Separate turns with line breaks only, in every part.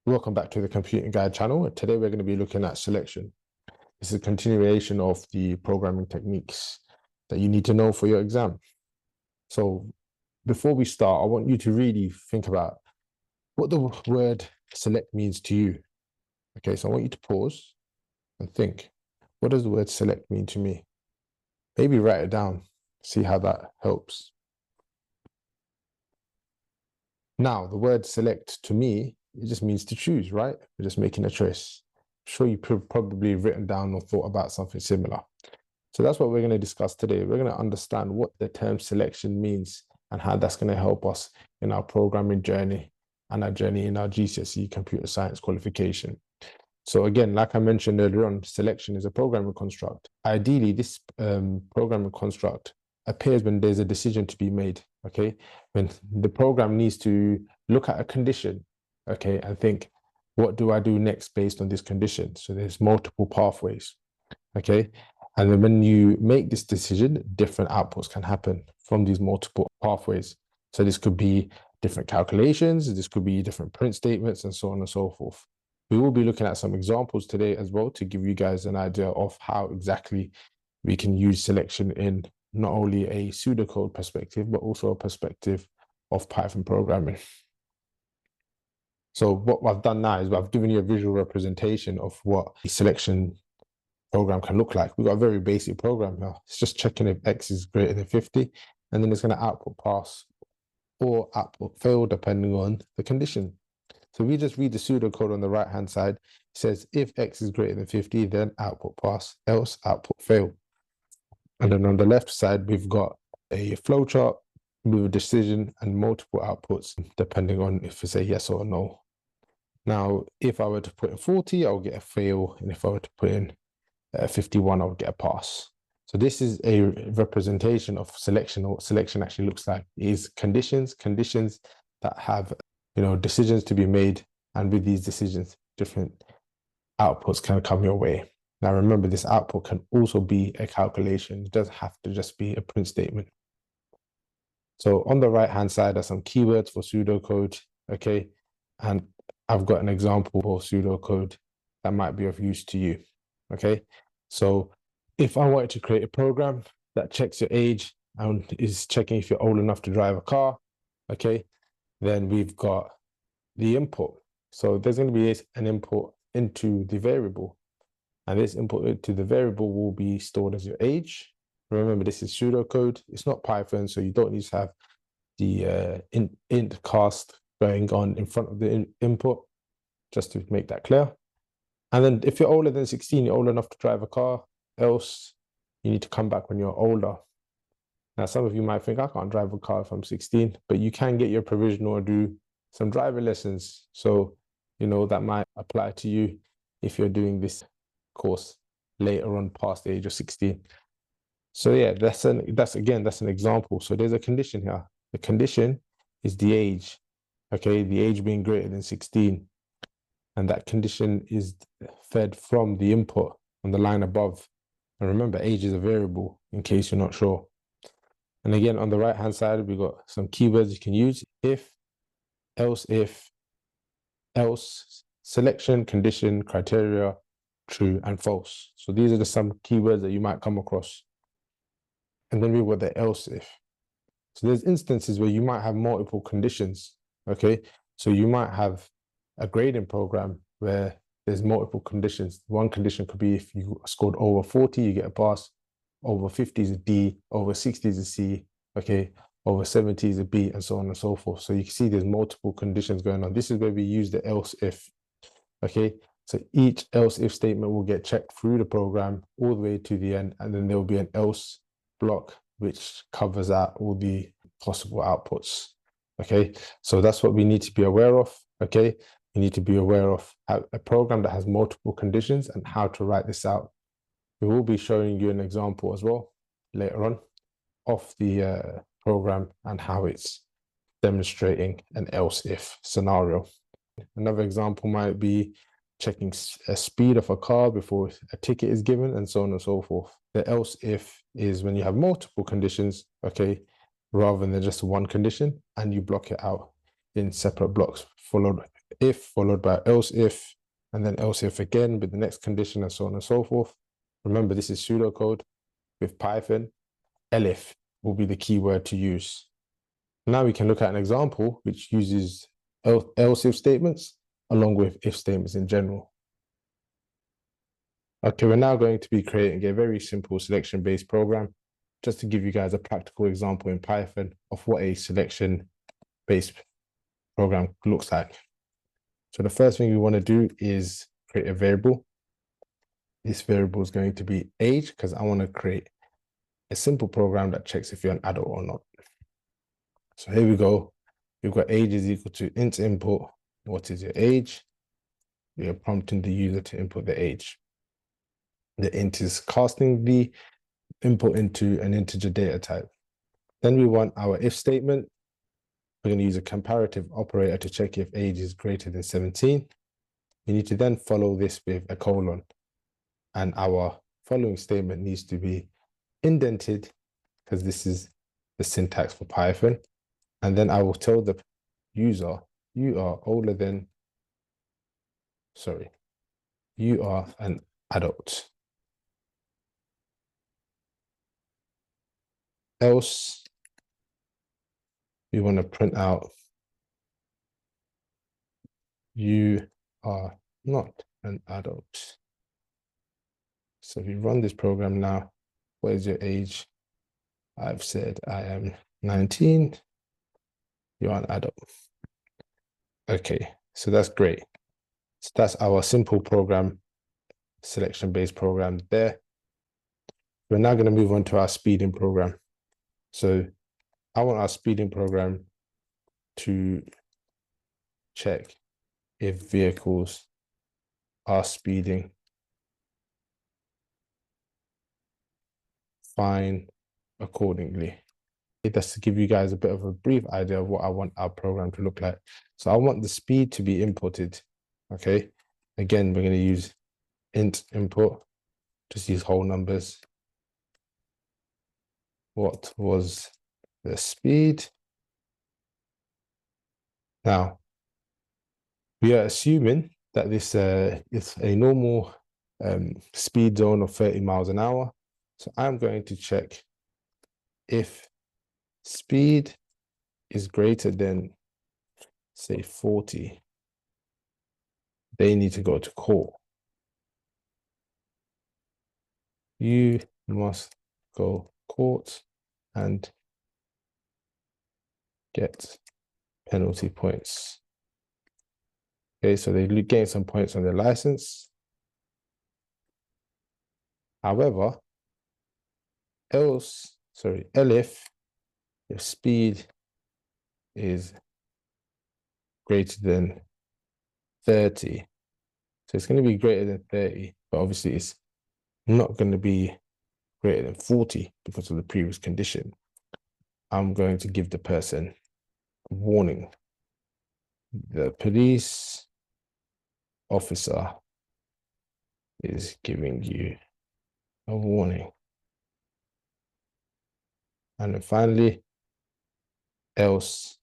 Welcome back to the Computing Guide channel. Today we're going to be looking at selection. This is a continuation of the programming techniques that you need to know for your exam. So before we start, I want you to really think about what the word select means to you. Okay, so I want you to pause and think, what does the word select mean to me? Maybe write it down, see how that helps. Now, the word select to me, it just means to choose, right? We're just making a choice. I'm sure you probably written down or thought about something similar. So that's what we're going to discuss today. We're going to understand what the term selection means and how that's going to help us in our programming journey and our journey in our GCSE Computer Science qualification. So again, like I mentioned earlier on, selection is a programming construct. Ideally, this programming construct appears when there's a decision to be made, okay? When the program needs to look at a condition, okay, and think, what do I do next based on this condition? So there's multiple pathways, okay? And then when you make this decision, different outputs can happen from these multiple pathways. So this could be different calculations, this could be different print statements, and so on and so forth. We will be looking at some examples today as well to give you guys an idea of how exactly we can use selection in not only a pseudocode perspective, but also a perspective of Python programming. So what I've done now is I've given you a visual representation of what the selection program can look like. We've got a very basic program here. It's just checking if X is greater than 50, and then it's going to output pass or output fail depending on the condition. So we just read the pseudocode on the right-hand side. It says if X is greater than 50, then output pass, else output fail. And then on the left side, we've got a flowchart with a decision and multiple outputs, depending on if it's a yes or a no. Now, if I were to put in 40, I'll get a fail. And if I were to put in 51, I'll get a pass. So this is a representation of selection. What selection actually looks like is conditions that have decisions to be made, and with these decisions, different outputs can come your way. Now remember, this output can also be a calculation. It doesn't have to just be a print statement. So on the right hand side are some keywords for pseudocode, okay? And I've got an example for pseudocode that might be of use to you, okay? So if I wanted to create a program that checks your age and is checking if you're old enough to drive a car, okay, then we've got the input. So there's going to be an input into the variable, and this input into the variable will be stored as your age. Remember, this is pseudocode. It's not Python, so you don't need to have the int cast going on in front of the input, just to make that clear. And then if you're older than 16, you're old enough to drive a car, else you need to come back when you're older. Now, some of you might think, I can't drive a car if I'm 16, but you can get your provisional or do some driver lessons. So, that might apply to you if you're doing this course later on past the age of 16. So yeah, that's an example. So there's a condition here. The condition is the age, okay? The age being greater than 16. And that condition is fed from the input on the line above. And remember, age is a variable in case you're not sure. And again, on the right-hand side, we've got some keywords you can use. If, else, selection, condition, criteria, true, and false. So these are some keywords that you might come across. And then we've got the else if. So there's instances where you might have multiple conditions, okay? So you might have a grading program where there's multiple conditions. One condition could be if you scored over 40, you get a pass. Over 50 is a D, over 60 is a C, okay, over 70 is a B, and so on and so forth. So you can see there's multiple conditions going on. This is where we use the else if, okay? So each else if statement will get checked through the program all the way to the end, and then there will be an else block which covers out all the possible outputs, okay? So that's what we need to be aware of, okay? We need to be aware of a program that has multiple conditions and how to write this out. We will be showing you an example as well later on of the program and how it's demonstrating an else if scenario. Another example might be checking a speed of a car before a ticket is given, and so on and so forth. The else if is when you have multiple conditions, okay, rather than just one condition, and you block it out in separate blocks followed if followed by else if, and then else if again with the next condition, and so on and so forth. Remember, this is pseudocode. With Python, elif will be the keyword to use. Now we can look at an example which uses else if statements along with if statements in general. Okay, we're now going to be creating a very simple selection-based program just to give you guys a practical example in Python of what a selection-based program looks like. So the first thing we want to do is create a variable. This variable is going to be age because I want to create a simple program that checks if you're an adult or not. So here we go. We've got age is equal to int input. What is your age? We are prompting the user to input the age. The int is casting the input into an integer data type. Then we want our if statement. We're going to use a comparative operator to check if age is greater than 17. We need to then follow this with a colon. And our following statement needs to be indented because this is the syntax for Python. And then I will tell the user, you are older than, you are an adult. Else, we want to print out, you are not an adult. So if you run this program now, what is your age? I've said I am 19. You're an adult. Okay, so that's great. So that's our simple program, selection-based program there. We're now going to move on to our speeding program. So I want our speeding program to check if vehicles are speeding fine accordingly. That's to give you guys a bit of a brief idea of what I want our program to look like. So I want the speed to be inputted. Okay. Again, we're going to use int input, just use whole numbers. What was the speed? Now, we are assuming that this is a normal speed zone of 30 miles an hour. So I'm going to check if speed is greater than, say, 40, they need to go to court. You must go court and get penalty points. Okay, so they gain some points on their license. However, elif, if speed is greater than 30, so it's going to be greater than 30, but obviously it's not going to be greater than 40 because of the previous condition. I'm going to give the person a warning. The police officer is giving you a warning. And then finally, else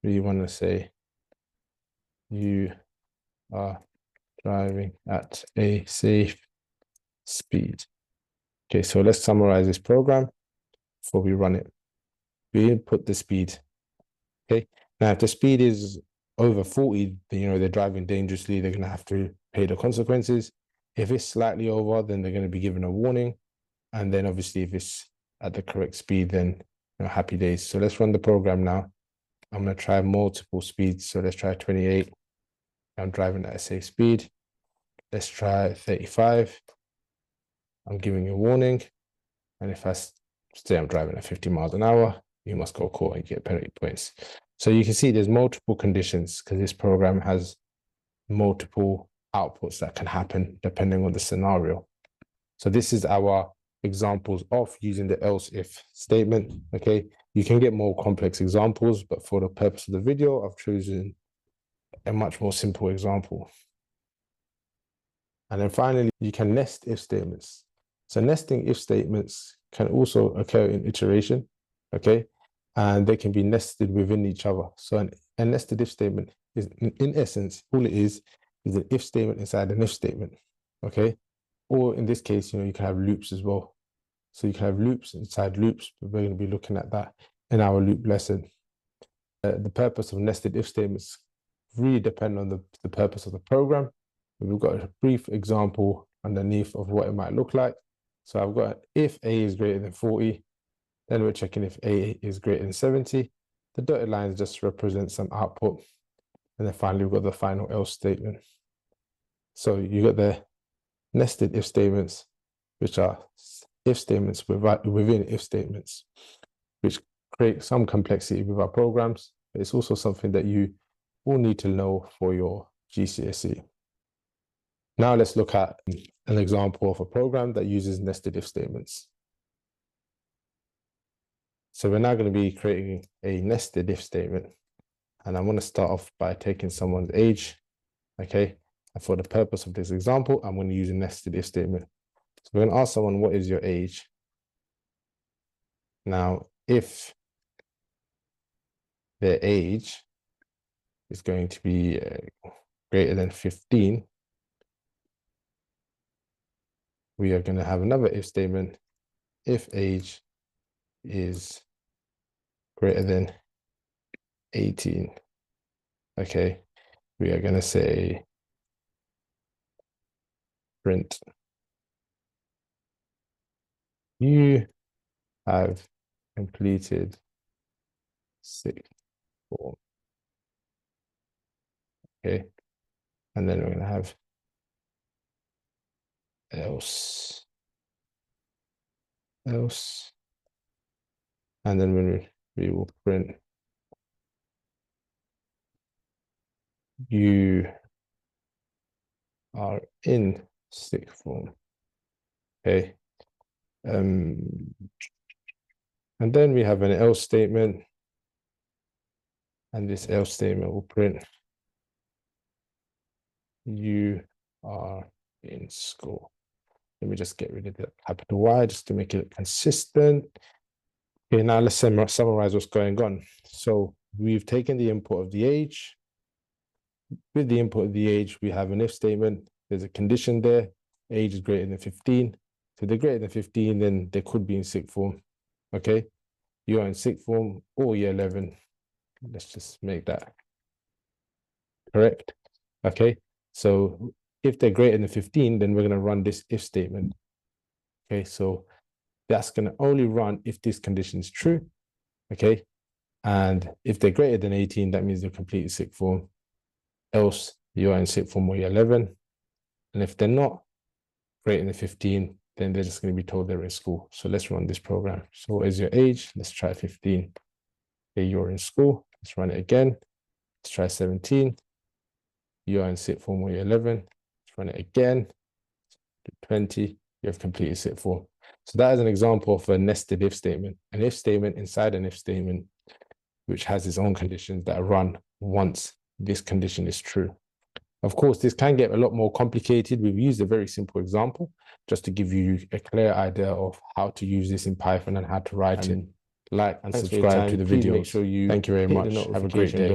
we want to say you are driving at a safe speed. Okay, so let's summarize this program before we run it. We input the speed. Okay, now if the speed is over 40, then, they're driving dangerously, they're going to have to pay the consequences. If it's slightly over, then they're going to be given a warning. And then obviously if it's at the correct speed, then happy days. So let's run the program now. I'm going to try multiple speeds. So let's try 28. I'm driving at a safe speed. Let's try 35. I'm giving a warning. And if I say I'm driving at 50 miles an hour, you must go court and get penalty points. So you can see there's multiple conditions because this program has multiple outputs that can happen depending on the scenario. So this is our examples of using the else if statement. Okay, you can get more complex examples, but for the purpose of the video, I've chosen a much more simple example. And then finally, you can nest if statements. So nesting if statements can also occur in iteration. Okay, and they can be nested within each other. So a nested if statement is, in essence, all it is an if statement inside an if statement, okay? Or in this case, you can have loops as well. So you can have loops inside loops, but we're going to be looking at that in our loop lesson. The purpose of nested if statements really depend on the purpose of the program. We've got a brief example underneath of what it might look like. So I've got if A is greater than 40, then we're checking if A is greater than 70. The dotted lines just represent some output. And then finally, we've got the final else statement. So you got the nested if statements, which are if statements within if statements, which create some complexity with our programs. But it's also something that you will need to know for your GCSE. Now let's look at an example of a program that uses nested if statements. So we're now going to be creating a nested if statement. And I'm going to start off by taking someone's age, okay? And for the purpose of this example, I'm going to use a nested if statement. So we're going to ask someone, what is your age? Now, if their age is going to be greater than 15, we are going to have another if statement. If age is greater than 18, okay, we are going to say print, you have completed sixth form, okay, and then we're going to have else, and then when we will print you are in sixth form, okay. And then we have an else statement, and this else statement will print you are in school. Let me just get rid of the capital Y just to make it consistent. Okay, now let's summarize what's going on. So we've taken the input of the age. With the input of the age, we have an if statement. There's a condition there. Age is greater than 15. So if they're greater than 15, then they could be in sixth form. Okay, you are in sixth form or year 11. Let's just make that correct. Okay, so if they're greater than 15, then we're going to run this if statement. Okay, so that's going to only run if this condition is true. Okay, and if they're greater than 18, that means they're completed sixth form. Else, you are in sixth form or year 11. And if they're not greater than 15, then they're just going to be told they're in school. So let's run this program. So what is your age? Let's try 15. Okay, you're in school. Let's run it again. Let's try 17. You are in sixth form or year 11. Let's run it again. 20. You have completed sixth form. So that is an example of a nested if statement. An if statement inside an if statement, which has its own conditions that are run once this condition is true. Of course, this can get a lot more complicated. We've used a very simple example just to give you a clear idea of how to use this in Python and how to write it. Like and subscribe to the video. Make sure you thank you very much. Have a great day.